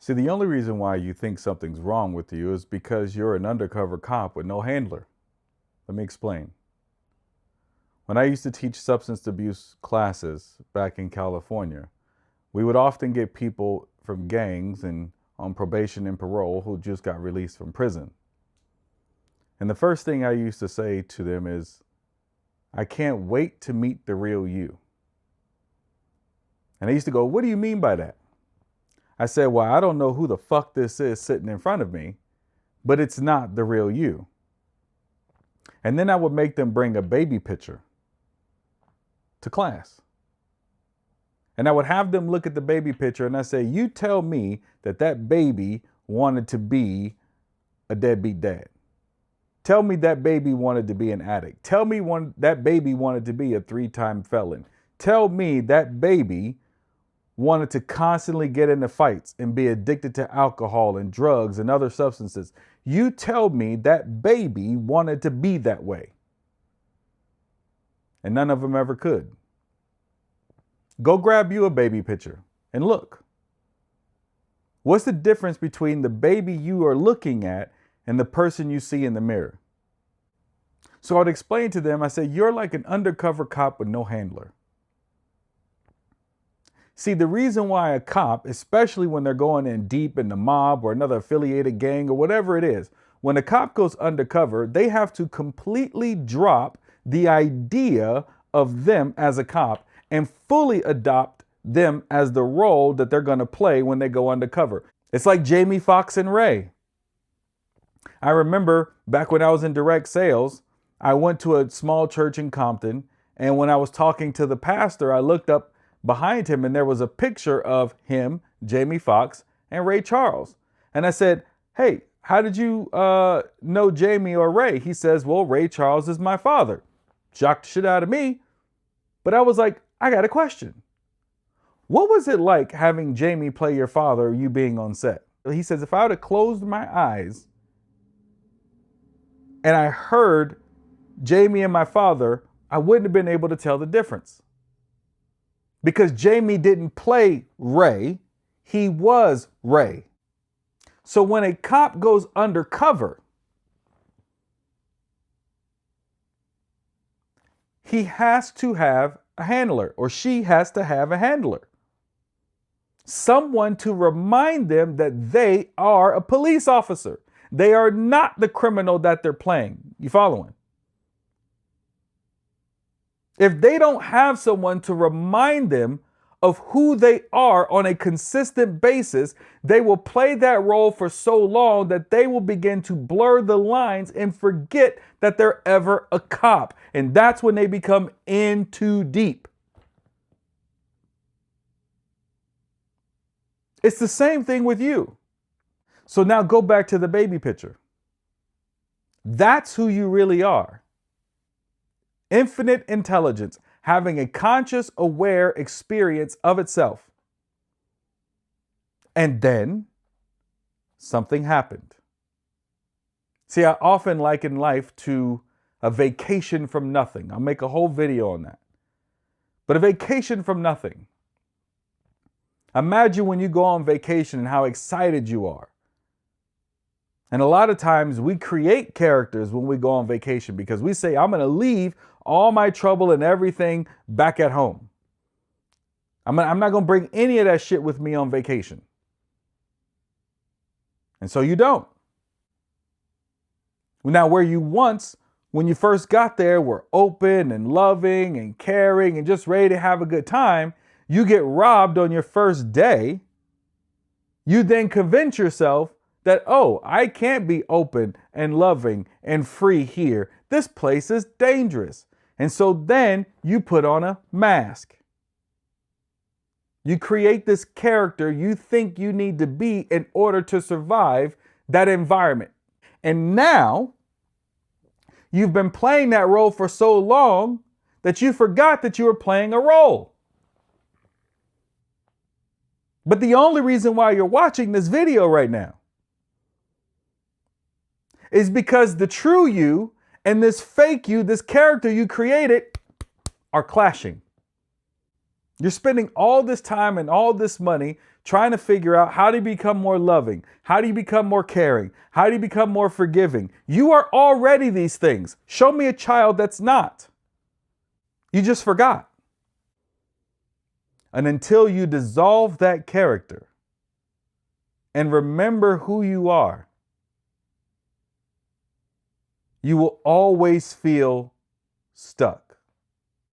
See, the only reason why you think something's wrong with you is because you're an undercover cop with no handler. Let me explain. When I used to teach substance abuse classes back in California, we would often get people from gangs and on probation and parole who just got released from prison. And the first thing I used to say to them is, I can't wait to meet the real you. And they used to go, what do you mean by that? I said, well, I don't know who the fuck this is sitting in front of me, but it's not the real you. And then I would make them bring a baby picture to class. And I would have them look at the baby picture and I say, you tell me that that baby wanted to be a deadbeat dad. Tell me that baby wanted to be an addict. Tell me that baby wanted to be a 3-time felon. Tell me that baby wanted to constantly get into fights and be addicted to alcohol and drugs and other substances. You tell me that baby wanted to be that way. And none of them ever could. Go grab you a baby picture and look. What's the difference between the baby you are looking at and the person you see in the mirror? So I'd explain to them, I said, you're like an undercover cop with no handler. See, the reason why a cop, especially when they're going in deep in the mob or another affiliated gang or whatever it is, when a cop goes undercover, they have to completely drop the idea of them as a cop and fully adopt them as the role that they're going to play when they go undercover. It's like Jamie Foxx and Ray. I remember back when I was in direct sales, I went to a small church in Compton, and when I was talking to the pastor, I looked up behind him and there was a picture of him, Jamie Foxx, and Ray Charles. And I said, hey, how did you know Jamie or Ray? He says, well, Ray Charles is my father. Shocked the shit out of me. But I was like, I got a question. What was it like having Jamie play your father, you being on set? He says, if I would have closed my eyes and I heard Jamie and my father, I wouldn't have been able to tell the difference. Because Jamie didn't play Ray, he was Ray. So when a cop goes undercover, he has to have a handler, or she has to have a handler. Someone to remind them that they are a police officer. They are not the criminal that they're playing. You following? If they don't have someone to remind them of who they are on a consistent basis, they will play that role for so long that they will begin to blur the lines and forget that they're ever a cop. And that's when they become in too deep. It's the same thing with you. So now go back to the baby picture. That's who you really are. Infinite intelligence, having a conscious, aware experience of itself. And then something happened. See, I often liken life to a vacation from nothing. I'll make a whole video on that. But a vacation from nothing. Imagine when you go on vacation and how excited you are. And a lot of times we create characters when we go on vacation because we say, I'm going to leave all my trouble and everything back at home. I'm not going to bring any of that shit with me on vacation. And so you don't. Now, where you once, when you first got there, were open and loving and caring and just ready to have a good time, you get robbed on your first day. You then convince yourself that, oh, I can't be open and loving and free here. This place is dangerous. And so then you put on a mask. You create this character you think you need to be in order to survive that environment. And now you've been playing that role for so long that you forgot that you were playing a role. But the only reason why you're watching this video right now is because the true you and this fake you, this character you created, are clashing. You're spending all this time and all this money trying to figure out how do you become more loving? How do you become more caring? How do you become more forgiving? You are already these things. Show me a child that's not. You just forgot. And until you dissolve that character and remember who you are, you will always feel stuck.